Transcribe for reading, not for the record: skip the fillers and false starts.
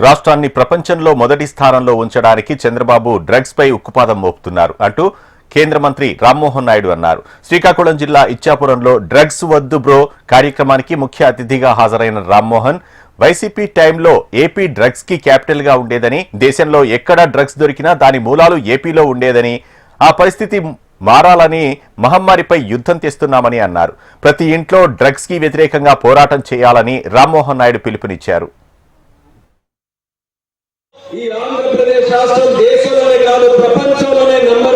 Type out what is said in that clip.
రాష్ట్రాన్ని ప్రపంచంలో మొదటి స్థానంలో ఉంచడానికి చంద్రబాబు డ్రగ్స్ పై ఉక్కుపాదం మోపుతున్నారు అంటూ కేంద్ర మంత్రి రామ్మోహన్ నాయుడు అన్నారు. శ్రీకాకుళం జిల్లా ఇచ్చాపురంలో డ్రగ్స్ వద్దు బ్రో కార్యక్రమానికి ముఖ్య అతిథిగా హాజరైన రామ్మోహన్ వైసీపీ టైంలో ఏపీ డ్రగ్స్ కి క్యాపిటల్ గా ఉండేదని, దేశంలో ఎక్కడ డ్రగ్స్ దొరికినా దాని మూలాలు ఏపీలో ఉండేదని, ఆ పరిస్థితి మారాలని మహమ్మారిపై యుద్ధం చేస్తున్నామని అన్నారు. ప్రతి ఇంట్లో డ్రగ్స్ కి వ్యతిరేకంగా పోరాటం చేయాలని రామ్మోహన్ నాయుడు పిలుపునిచ్చారు. ఈ ఆంధ్రప్రదేశ్ రాష్ట్రం దేశంలోనే కాదు ప్రపంచంలోనే నంబర్